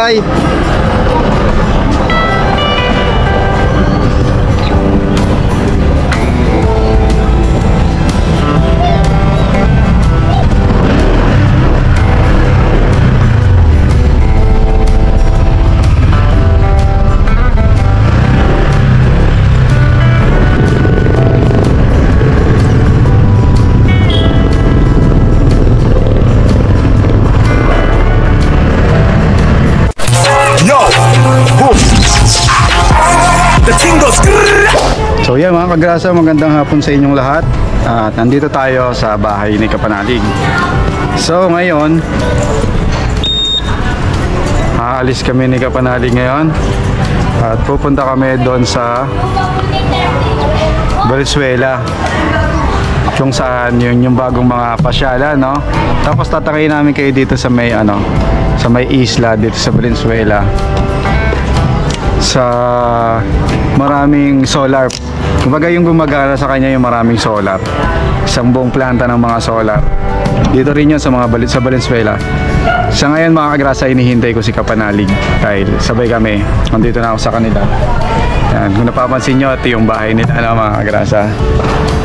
Bye! So yan mga kagrasa, magandang hapon sa inyong lahat. At nandito tayo sa bahay ni Kapanalig. So ngayon, aalis kami ni Kapanalig ngayon. At pupunta kami doon sa Valenzuela, kung saan yun yung bagong mga pasyalan, no? Tapos tatakayin namin kayo dito sa may sa may isla dito sa Valenzuela, sa maraming solar. Kumbaga yung gumagana sa kanya yung maraming solar, isang buong planta ng mga solar. Dito rin yun sa sa Valenzuela. Sa ngayon mga kagrasa, inihintay ko si Kapanalig dahil sabay kami. Nandito na ako sa kanila. Yan, kung napapansin nyo, ito yung bahay nila, mga kagrasa.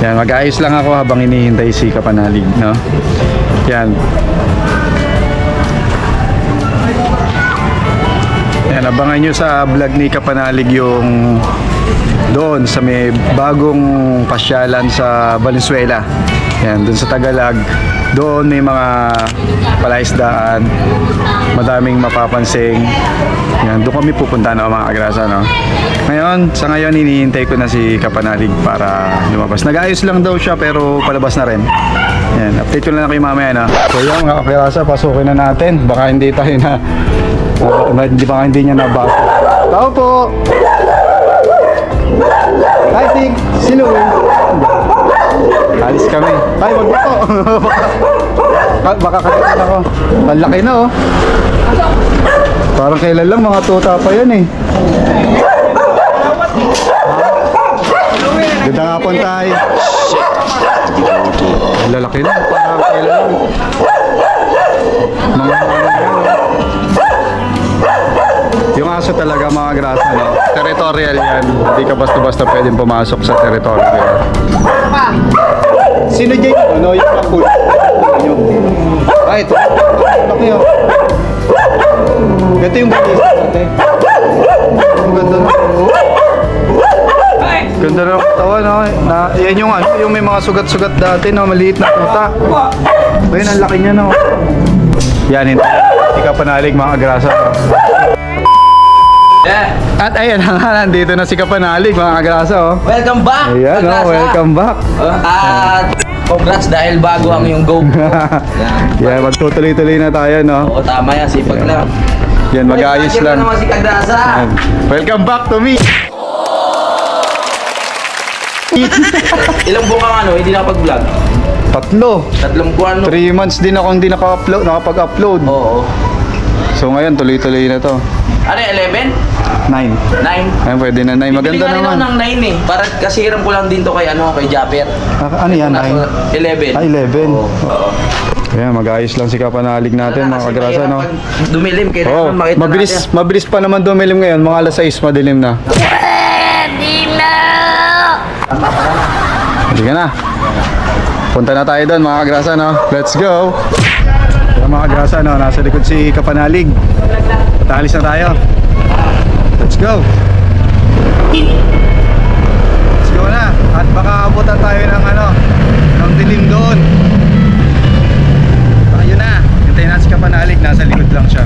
Yan, mag-aayos lang ako habang inihintay si Kapanalig, no? Yan. Yan, abangan nyo sa vlog ni Kapanalig yung doon sa may bagong pasyalan sa Valenzuela. Yan, doon sa Tagalag. Doon may mga palaisdaan, madaming mapapansing. Yan, doon kami pupunta na mga kagrasa, no? Ngayon, sa ngayon hinihintay ko na si Kapanalig para lumabas. Nag-ayos lang daw siya pero palabas na rin. Yan, update ko lang kayo mamaya, no? So yan mga kagrasa, pasukin na natin. Baka hindi tayo baka hindi niya nabasa. Tao po! Hi, sino? Alis kami. Ay, wag mo po. Baka kakain ako. Ang laki na, oh. Parang kailan lang, mga tuta pa yan, eh. Ganda nga po tayo. Lalaki na, parang kailan lang. Yung aso talaga mga grasa, no? Territorial yan. Hindi ka basta-basta pwedeng pumasok sa territory. Sino dyan? Ano yung kapul? Ay, ito. Laki, oh. Ito yung balis natin. Ang ganda na. Ganda na katawan, no? Yan yung may mga sugat-sugat dati, no? Maliit na puta. Ayun, ang laki niya, no? Yan, hindi ka panalig mga grasa. At ayan nga, nandito na si Kapanalig mga kagrasa, oh. Welcome back! Ayan, oh, welcome back. At congrats dahil bago ang yung go. Yan, magtutuloy-tuloy na tayo, no? Oo, tama yan, sipag lang. Yan, mag-aayos lang. naman si Kagrasa. Welcome back to me! Ilang buwan hindi nakapag-vlog? 3 buwan, no? 3 months din ako hindi nakapag-upload. Oo. So ngayon, tuloy-tuloy na to. Ano, 11? 9. 9? Ayun, pwede na 9. Maganda naman. Ng 9 eh. Para kasi hiram ko lang din to kay Japper. Ano yan, 9? 11. 11. Oo. Ayan, mag-ayos lang si Kapanalig natin mga kagrasa, no? Dumilim, kailangan makita natin. Mabilis pa naman dumilim ngayon. Mga alas 6 madilim na. Pwede na! Sige na. Punta na tayo doon mga kagrasa, no? Let's go! Mga kagrasa, no? Nasa likod si Kapanalig. Alis na tayo. Let's go! Let's go na. At baka abutan tayo ng dilim doon. Ayun na. Hintayin natin si Kapanalig. Nasa likod lang siya.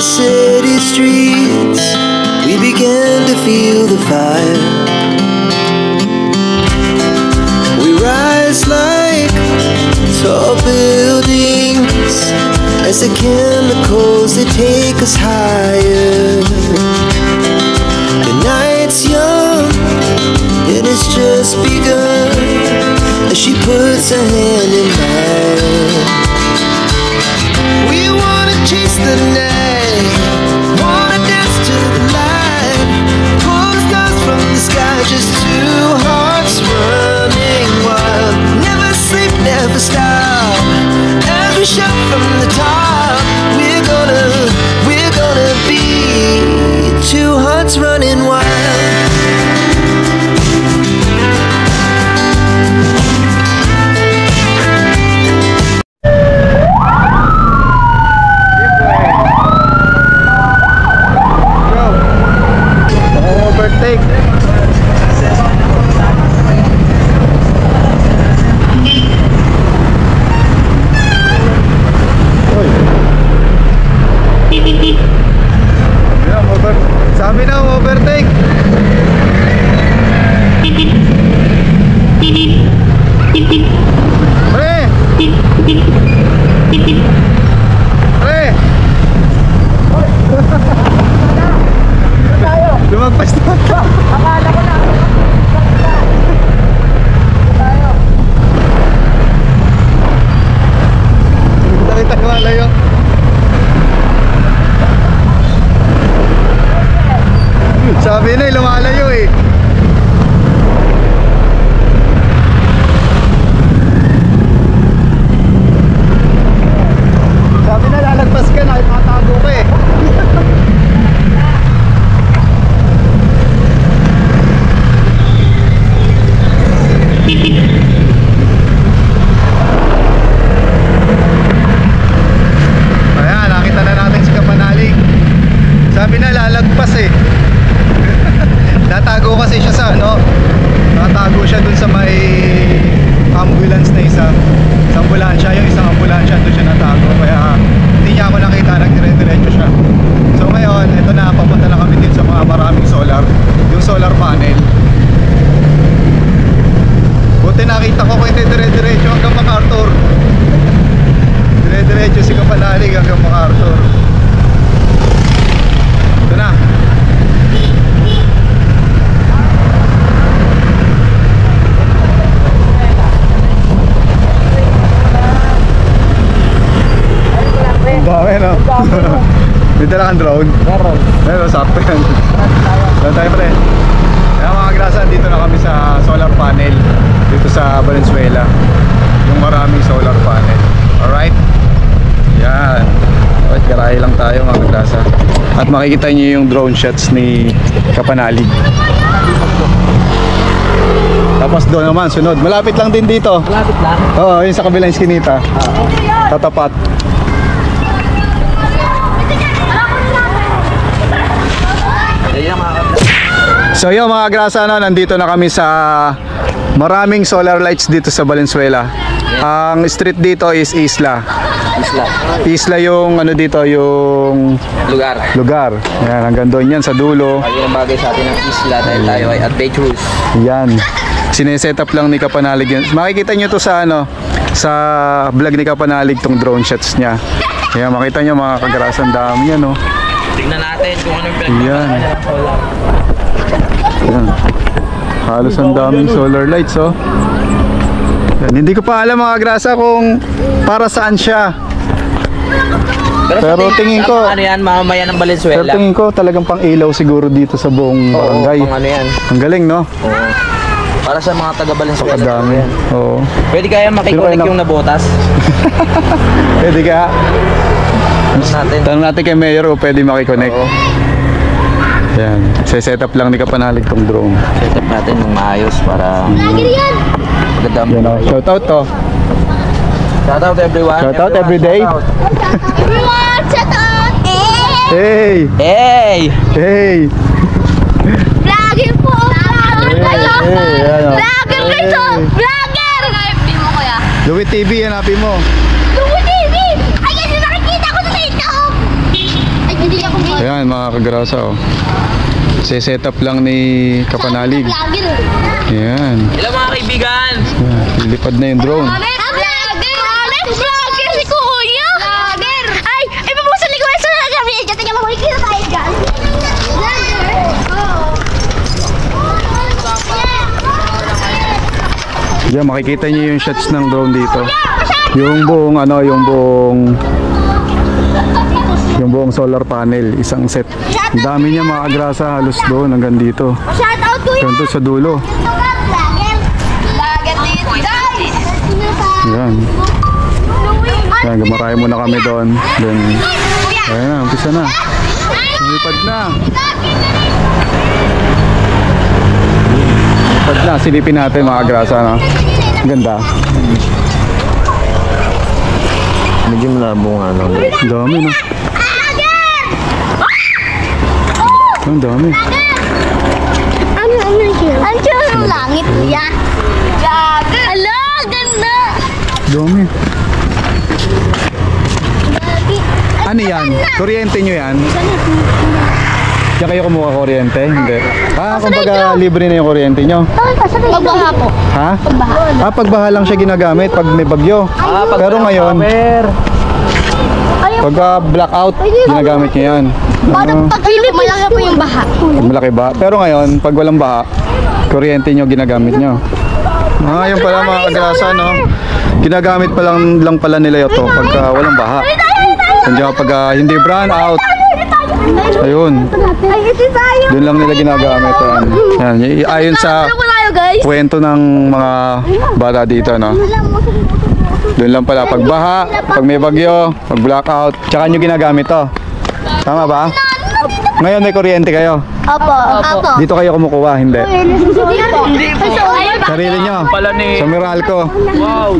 city streets, we began to feel the fire. We rise like tall buildings as the chemicals, they take us higher. The night's young, it has just begun as she puts her hand in mine. We wanna chase the night, wanna dance to the light, pull the stars from the sky, just two hearts running wild. Never sleep, never stop, as we shout from the top. We're gonna be two hearts running wild. Overtake. Sabi na overtake. Pre! Pre! Lumagpas na. Akala ko na. Nakita ko malayo. Sabi na lumalayo eh. Sabi na lalagpas ka na, matago ka eh. Ayan, nakita na natin si Kapanalig. Sabi na lalagpas eh. Natago kasi siya sa ano, natago siya dun sa may ambulance na isa. Sa ambulansya, yung isang ambulansya doon siya natago. Kaya hindi niya ako nakita, nagdire-diretso siya. So ngayon, ito na, papunta na kami dito sa mga maraming solar. Yung solar panel. Buti nakita ko kung hindi dire-diretso hanggang MacArthur. Dire-diretso si Kapanalig hanggang MacArthur. Ito na. Dami no? Dito lang ang drone? Meron, sakto yan. Meron tayo pre. Kaya mga grasa, dito na kami sa solar panel dito sa Valenzuela. Yung maraming solar panel. Alright? Yan. Alright, garahe lang tayo mga grasa. At makikita nyo yung drone shots ni Kapanalig. Tapos doon naman, sunod. Malapit lang din dito. Malapit lang. Oo, yun sa kabilang iskinita. Tatapat. So yun mga grasa, no, nandito na kami sa maraming solar lights dito sa Valenzuela. Ang street dito is Isla. Isla yung ano dito, yung lugar. Yan, hanggang doon yan sa dulo. Ayun ang bagay sa atin ng isla dahil tayo ay adventurous. Yan. Sineset up lang ni Kapanalig yan. Makikita nyo to sa ano, sa vlog ni Kapanalig tong drone shots niya. Kaya makita nyo mga kagrasan, dami yan, no. Tingnan natin kung anong pinagpapalala Yan. ng solar. Yan. Halos ang daming solar lights, oh. Yan. Hindi ko pa alam mga grasa kung para saan siya. Pero tingin ko, ano yan, mamamayan ng pero Valenzuela. tingin ko talagang pang ilaw siguro dito sa buong barangay. Oo, ano yan. Ang galing, no? Oo. Para sa mga taga Valenzuela. Kadami. Oo. Pwede kaya makikonnect Pero yung nabotas? Pwede ka. Tanong natin. Tanong natin kay Mayor o pwede makiconnect. Oo. Yan. Set up lang ni Kapanalig tong drone. Set up natin ng maayos para maganda ang Yan, oh. Shout out to. Shout out everyone. Shout out every day. Shout out. Everyone, shut up! Hey! Hey! Hey! Vlogger po! Vlogger kayo! Hey, ano? Vlogger kayo! Vlogger! FB mo kuya? Louie TV, hanapin mo. Louie TV! Ay, kasi nakikita ko sa TikTok! Ay, hindi Yan mga kagrasa, oh. Set up lang ni Kapanalig. Vlogger. Yan. Hello mga kaibigan! Yan. Lilipad na yung drone. Vlogger si Kuya. Vlogger. Ay, ipapusan ni Kuya sa gabi. Tingnan mo, makikita tayo dyan. Yan, makikita niyo yung shots ng drone dito. Yung buong solar panel, isang set. Ang dami niya mga kagrasa, halos doon hanggang dito. Shout out Kuya. Hanggang doon sa dulo. Vlogger. Vlogger dito, guys. Yan. Yan, gamarahe muna kami doon. Then, ayan na, umpisa na. Lipad na. Lipad na, silipin natin mga kagrasa, no? Ang ganda. Medyo malabo nga lang. Ang dami, no? Ang dami. Ano yun? Ang siya ng langit, Kuya. Vlogger. Ala, ganda. Dami. Ano yan? Kuryente nyo yan? Diyan kayo kumuha kuryente? Hindi. Kumbaga libre na yung kuryente nyo. Pagbaha po. Ha? Pagbaha lang siya ginagamit pag may bagyo. Pero ngayon, pagka blackout, ginagamit nyo yan. Pag malaki po yung baha. Pag malaki ba? Pero ngayon, pag walang baha, kuryente nyo ginamit nyo. Yun pala mga kagrasa, no? Ginagamit pa lang pala nila ito pagka walang baha. Nandiyan pag hindi brown out. Ayun. Ay, ito tayo. Doon lang nila ginagamit. Yan. Ayon sa Guys. kwento ng mga bata dito, no? Doon lang pala pag baha, pag may bagyo, pag blackout, tsaka nyo ginagamit to. Tama ba? Ngayon may kuryente kayo. Opo. Opo. Dito kayo kumukuha, hindi. Hindi po. Sarili nyo. Pala ni... Sa Meralco. Wow!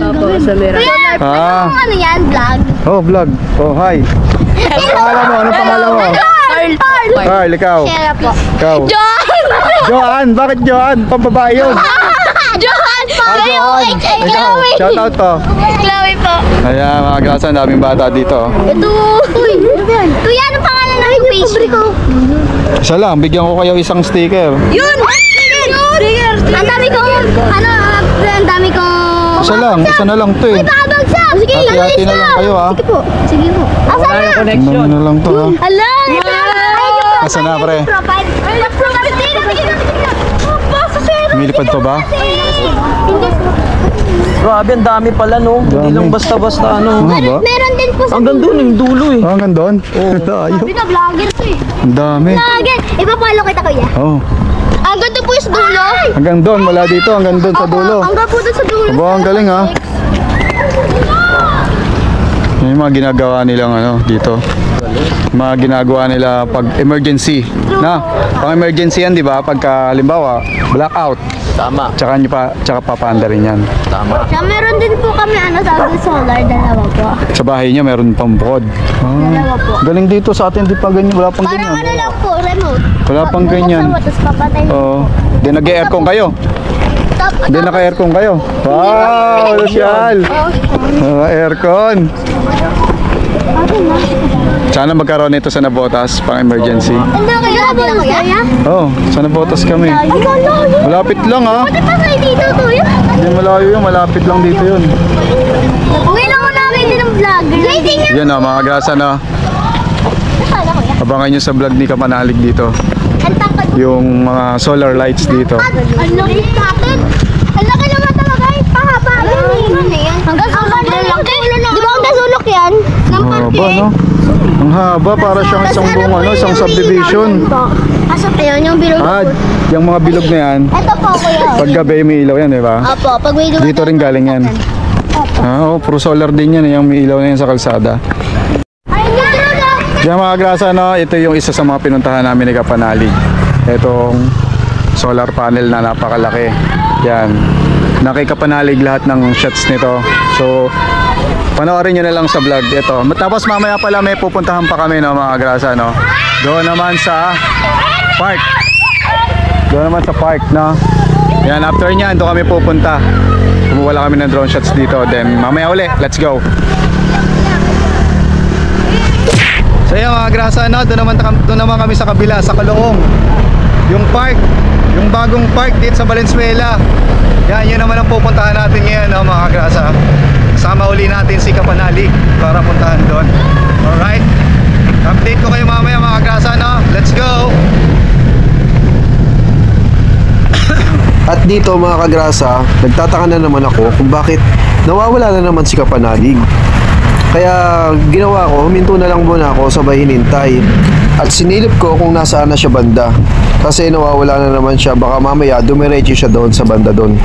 Ano yan? Vlog? Oh, vlog. Oh, hi. Anong pangalan mo? Anong pangalan mo? Carl, ikaw. Share po. Ikaw. Joan! Bakit Joan? Pambabae yun. Johan! Joan. Ikaw. Shout out to. Chloe po. Ayan, mga grasa, daming bata dito. Ito. Uy, Kuya, anong pangalan ng face ko? Isa lang, bigyan ko kayo isang sticker. Yun! Sticker! Ang dami kong, ang dami kong... Isa na lang to eh. Pakabagsak! Sige, Hati-hati na lang kayo ha. Sige po. Sige po. Asan na? Ano na lang to ha. Ala! Asan na pre? Profile. Lumilipad pa ba? Grabe, ang dami pala no. Hindi lang basta-basta ano. Ano ba? Meron din po sa Hanggang doon yung dulo eh. Hanggang doon? Tayo. vlogger to eh. Ang dami. Vlogger! Ipapalo kita kuya. Oh. Ang ganda po yung sa dulo. Hanggang doon, mula dito, hanggang doon sa dulo. Ang ganda po doon sa dulo. Aba, ang galing ha. Yan yung mga ginagawa nilang ano, dito. Mga ginagawa nila pag emergency. Na, pang emergency yan, di ba? Pagka, halimbawa, blackout. Tama. Tsaka papaanda rin yan. Tama. Siya, meron din po kami sabi solar, dalawa po. Sa bahay niya, meron pang bukod. Dalawa po. Galing dito sa atin, di pa ganyan. Wala pang Parang ganyan. ano lang po, remote. Wala pang ganyan. Tapos papatay mo. Oo. Di nag-aircon kayo. Di naka-aircon kayo. Wow! Lucial! Aircon! Sana magkaroon ito sa Nabotas pang emergency. Hindi na kayo sabi lang kuya? Oh, sa Nabotas kami. Ay, malayo. Malapit lang ha. Pati pa kayo dito, kuya. Hindi malayo yun, malapit lang dito yun. Uwi na ko namin din ng vlogger. JC nga. Yan o, mga grasa na. Sana kuya. Abangan nyo sa vlog ni Kapanalig dito. Ang tangkad mo. Yung mga solar lights dito. Ang laki natin. Ang laki naman talaga. Pahaba yan eh. Hanggang sulok lang. Di ba hanggang sulok yan? Ng Haba no? Ang haba, para siyang isang buong ano, isang subdivision. Asa pa yan, yung bilog. Yung mga bilog na yan, Ito po kuya. pag gabi may ilaw yan, di ba? Opo, pag may dumating. Dito rin galing yan. Oo, puro solar din yan, yung may ilaw na yan sa kalsada. Ay, gano'n. Yan mga grasa, no, ito yung isa sa mga pinuntahan namin ni Kapanalig. Itong solar panel na napakalaki. Yan. Nakikapanalig lahat ng shots nito. So, panoorin nyo na lang sa vlog ito. Tapos mamaya pala may pupuntahan pa kami, no, mga grasa, no. Doon naman sa park. Doon naman sa park, no. Yan, after nyan, doon kami pupunta. Kumuha kami ng drone shots dito. Then, mamaya uli, let's go. So yun mga grasa, no? Doon naman kami sa kabila, sa Kaloong. Yung park, yung bagong park dito sa Valenzuela. Yan, yun naman ang pupuntahan natin ngayon, no, mga grasa. Sama uli natin si Kapanalig para puntahan doon. Alright? Update ko kayo mamaya mga grasa, no? Let's go! At dito mga kagrasa, nagtataka na naman ako kung bakit nawawala na naman si Kapanalig. Kaya ginawa ko, huminto na lang muna ako sabay hinintay. At sinilip ko kung nasaan na siya banda. Kasi nawawala na naman siya, baka mamaya dumiretso siya doon sa banda doon.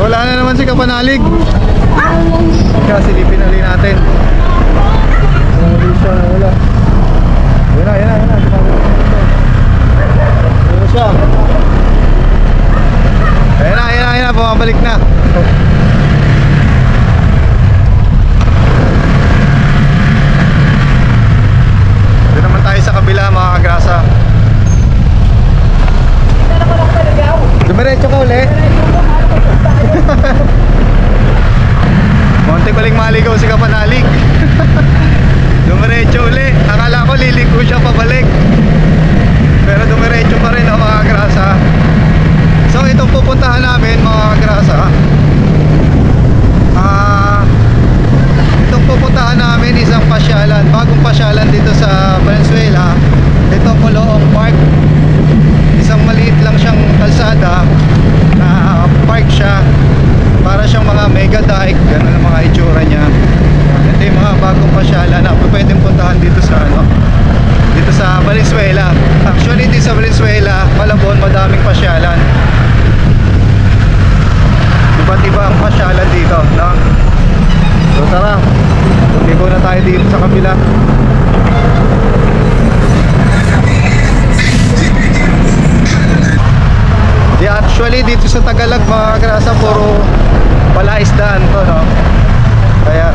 Wala na naman si Kapanalig. Kaya silipin ulit natin. Wala. Yan na. Wala siya. Ayan na. Bumabalik na. Doon naman tayo sa kabila mga kagrasa. Dumiretso ka ulit. Monte baling maligaw si Kapanalig. Dumiretso uli. Akala ko liliko siya pabalik, pero dumiretso pa rin, mga grasa. So itong pupuntahan namin mga grasa, itong pupuntahan namin isang pasyalan, bagong pasyalan dito sa Valenzuela. Itong Kaloong Park. Isang maliit lang siyang kalsada na park siya. Para siyang mga mega dike, ganun ang mga itsura niya. Ito yung mga bagong pasyalan na pwedeng puntahan dito sa Valenzuela. Actually dito sa Valenzuela, Malabon, madaming pasyalan. Iba't iba ang pasyalan dito, no? So tara, ligo na tayo dito sa kabila. Actually dito sa Tagalog mga grasa, puro palaisdaan to, no? Kaya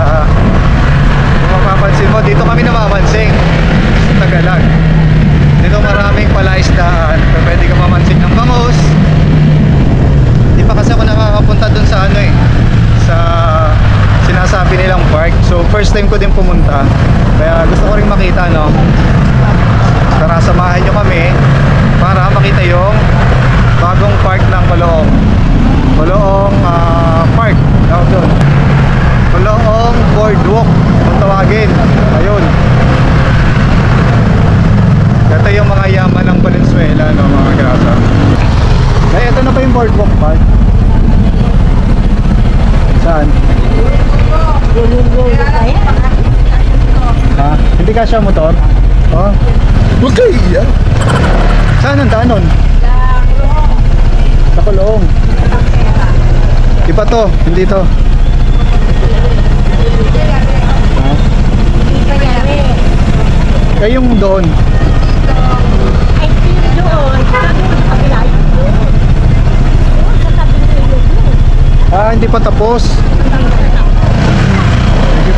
kung mapapansin mo, dito kami namamansin sa Tagalog. Dito maraming palaisdaan. Pwede ka mamansin ng bangus. Di pa kasi ako nakakapunta dun sa sa sinasabi nilang park. So first time ko din pumunta, kaya gusto ko rin makita, no? Tara, samahan nyo kami para makita yung bagong park ng Kaloong Park. Tawag doon, Kaloong Boardwalk kung tawagin. Ayun, ito yung mga yaman ng Valenzuela, no, mga grasa. Ay, ito na ba yung Boardwalk Park? Saan? Ha? Hindi ka siya motor? Oh. Okay, yeah. Saan ang daanon? Sa Kaloong. Iba to, hindi to. Ha? Kayong doon. Ah, hindi pa tapos. Sige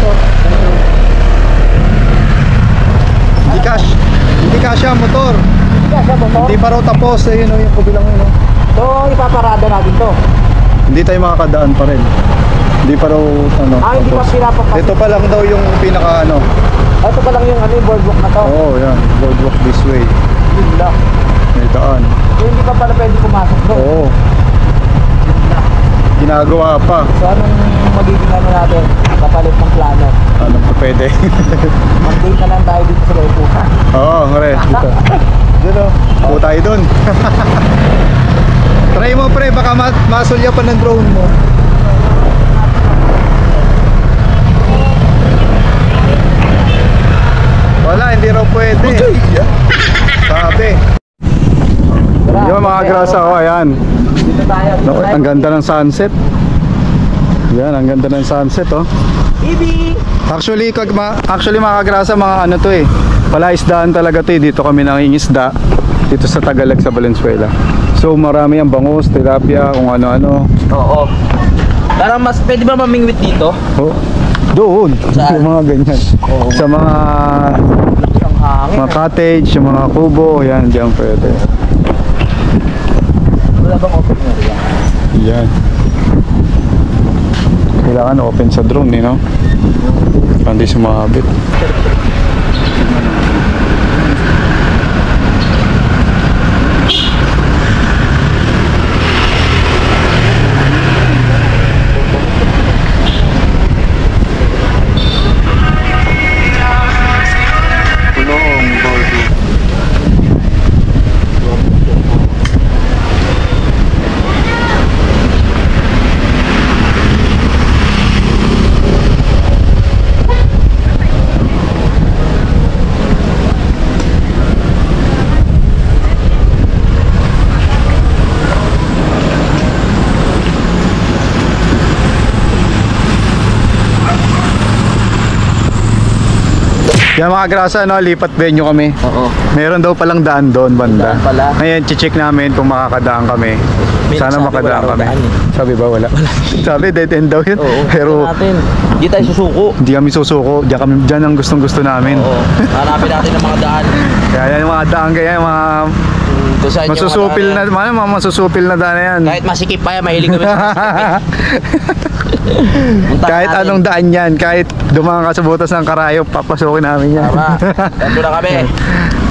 po. Hindi kasya motor. Hindi pa raw tapos. Ayun, yung kabilang yun. So, ipaparada natin to. Hindi tayo makakadaan pa rin. Hindi pa raw Hindi pa tapos. pinapapasok. Ito pa lang daw yung pinaka Ito pa lang yung yung boardwalk na to. Oo, yan. Boardwalk this way. Yun lang. May daan. So, hindi pa pala pwede pumasok doon. Oo. Ginagawa pa. So, anong magiging natin? Kapalit ng plano. Anong pa pwede? Mag-date na lang tayo dito sa Laiputan. Oo, kare. Dito. Doon o. Ako tayo doon. Try mo pre, baka masulya pa ng drone mo. Wala, hindi raw pwede. Sabi. Yung mga grasa, ayan. Dito tayo. Naku, ang ganda ng sunset. Yan, ang ganda ng sunset, oh. Bibi! Actually mga kagrasa, mga to eh. Palaisdaan talaga to eh. Dito kami nangingisda. Dito sa Tagalog, sa Valenzuela. So marami ang bangus, tilapia, kung ano-ano. Oo. Parang mas pwede ba mamingwit dito? Oh, doon. Saan? Yung mga ganyan. Oo. Sa mga Lakas ng hangin. cottage, yung mga kubo, yan, diyan pwede. Yan. Kailangan open sa drone eh, no? Hindi sumabit. Yan mga grasa, no, lipat venue kami. Oo. Meron daw palang daan doon banda. Daan pala. Ngayon, check namin kung makakadaan kami. May Sana nagsabi makadaan wala kami. raw daan eh. Sabi ba wala? Sabi dead end daw yun. Oo. Pero natin. Hindi tayo susuko. hindi kami susuko. Diyan ang gustong gusto namin. Oo. Hanapin natin ang mga daan. Kaya yan yung mga daan, kaya yung mga Kung saan yung masusupil mga na, daan mga masusupil na daan na yan. Kahit masikip pa yan, mahilig kami sa masikip. Puntahan Kahit natin. anong daan yan, kahit dumaan ka sa butas ng karayom, papasukin namin yan. Tama. Dito na kami.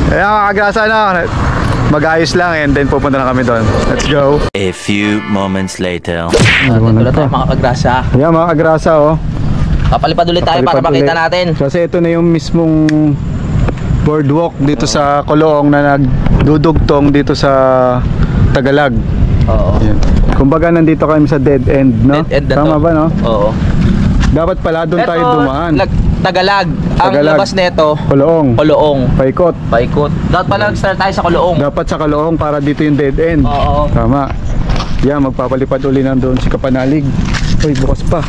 Kaya mga grasa, no, mag-ayos lang and then pupunta na kami doon. Let's go. A few moments later. Dito na tayo mga kagrasa. Yan mga kagrasa, oh. Papalipad ulit tayo para Palipad makita ulit. natin. Kasi ito na yung mismong boardwalk dito sa Coloong na nagdudugtong dito sa Tagalog. Oo. Yan. Kumbaga nandito kami sa dead end, no? Dead end na Tama to. ba, no? Oo. Dapat pala doon tayo dumaan. Tagalag. Ang Tagalag. labas nito, Coloong. Koloong. Paikot. Paikot. Dapat pala nag-start tayo sa Koloong. Dapat sa Coloong para dito yung dead end. Oo. Tama. Yan, magpapalipad uli na doon si Kapanalig. Uy, bukas pa.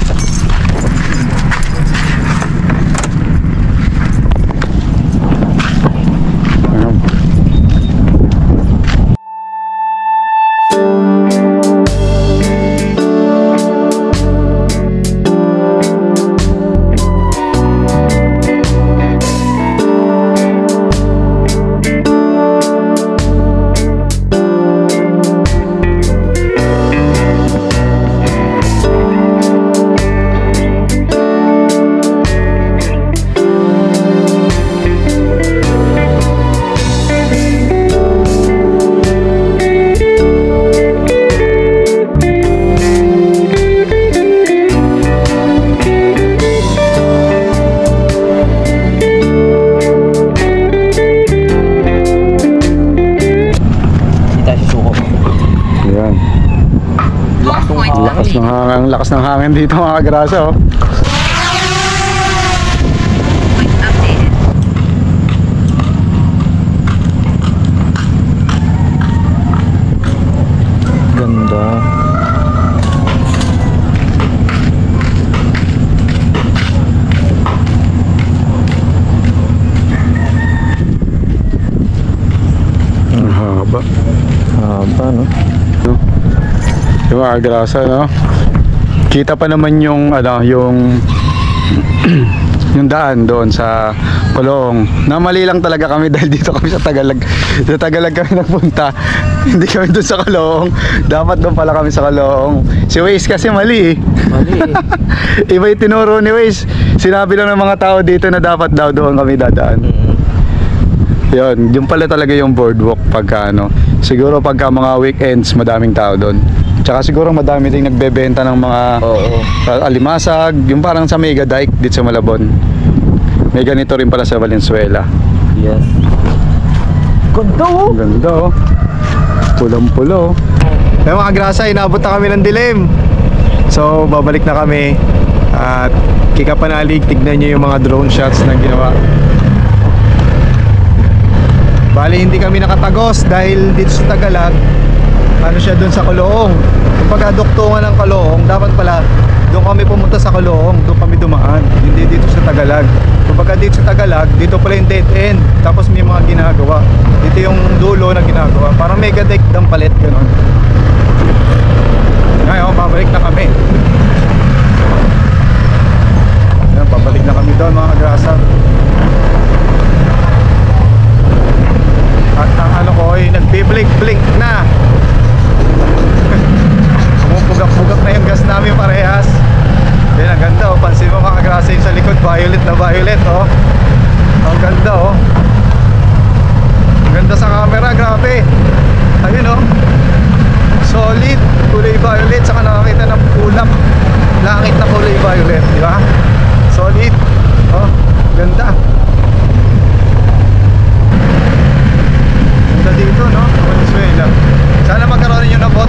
Ayan. Hindi tayo susuko. Ayan. Lakas ng hangin. Ang lakas ng hangin dito mga kagrasa, oh. Ganda. Ang haba. Haba, no? Yung mga kagrasa, no? Kita pa naman yung, ano, yung yung daan doon sa Coloong. Namali lang talaga kami dahil dito kami sa Tagalog. Sa Tagalog kami nagpunta. Hindi kami doon sa Coloong. Dapat doon pala kami sa Coloong. Si Waze kasi mali eh. Mali eh. Iba yung tinuro ni Waze. Sinabi lang ng mga tao dito na dapat daw doon kami dadaan. Yun, yung pala talaga yung boardwalk pagka ano. Siguro pagka mga weekends madaming tao doon. Tsaka siguro madami ding nagbebenta ng mga Oo. alimasag, yung parang sa Mega Dike dito sa Malabon. May ganito rin pala sa Valenzuela. Yes. Ganda, oh. Ang ganda, oh. Pulang-pulo. Eh mga grasa, inabot na kami ng dilim. So babalik na kami. At kikapanalig, tignan nyo yung mga drone shots na ginawa. Bali hindi kami nakatagos dahil dito sa Tagalog, ano siya doon sa Coloong. Kapag duktungan ng Coloong, dapat pala doon kami pumunta sa Coloong, doon kami dumaan, hindi dito sa Tagalog. Kapag dito sa Tagalog, dito pala yung dead end, tapos may mga ginagawa. Dito yung dulo na ginagawa, parang mega deck ng palit, gano'n. Ngayon, babalik na kami. Ayan, babalik na kami doon mga grasa. At ang ano ko ay nagbi-blink-blink na.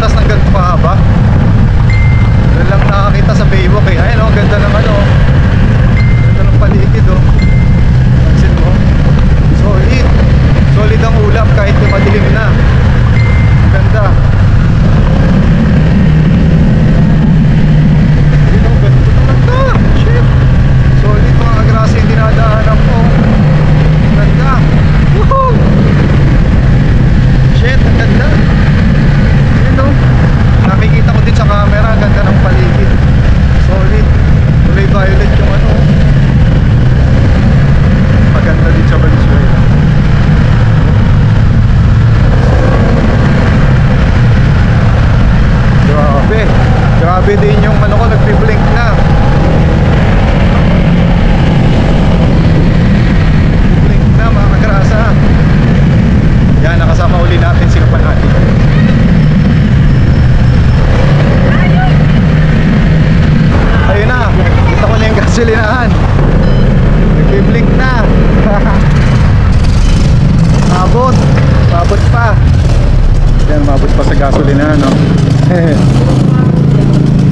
butas ng ganito kahaba. Doon lang nakakita sa Baywalk eh. Ayun oh, ganda ng ano. Ganda ng paligid oh. Pansin mo. Solid. Solid ang ulap kahit madilim na. Ganda. Ayun oh, ganda. Shit. Solid mga kagrasa yung dinadaanan ko. Ganda. Woohoo! Shit, ang ganda. Ayun oh. Nakikita ko din sa camera, ganda ng paligid. Solid. Kulay violet yung ano. Maganda din sa Valenzuela. Grabe. Grabe din yung ano ko, nagpi-blink na. Blink na mga kagrasa. Yan, nakasama uli natin si Kapanati. Ayun na, kita ko na yung gasolinahan. Nagbi-blink na. Abot. Abot pa. Yan, mabot pa sa gasolinahan, no?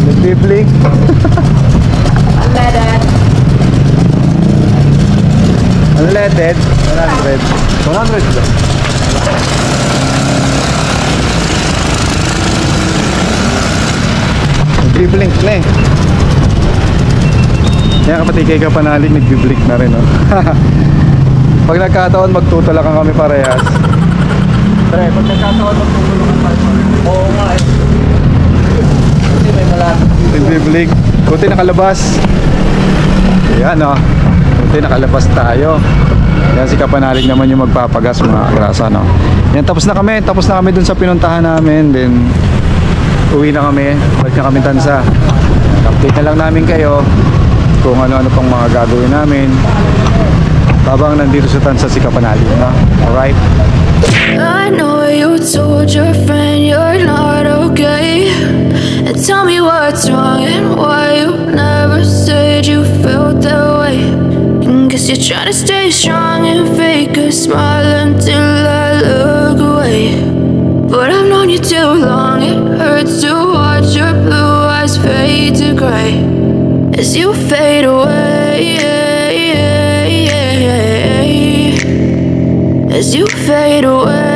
Nagbi-blink. Unleaded. Unleaded. 100. 100 lang. Nagbi-blink na eh. Yan kapatid kay Kapanalig, nagbi-blink na rin, no? Pag nagkataon, magtutulakan kami parehas. Pre, pag nagkataon, magtutulakan parehas. Oo nga eh. Kasi may malapit. Nagbi-blink. Buti nakalabas. Yan, no? Buti nakalabas tayo. Yan si Kapanalig naman yung magpapagas, mga kagrasa, no? Yan, tapos na kami dun sa pinuntahan namin. Then uwi na kami, balik na kami Tansa. Update na lang namin kayo kung ano-ano pang mga gagawin namin habang nandito sa Tansa si Kapanalig, no? Alright? I know you told your friend you're not okay, and tell me what's wrong and why you never said you felt that way. And guess you're trying to stay strong and fake a smile until I look away. But I've known you too long, it hurts to watch your blue eyes fade to gray as you fade away, as you fade away.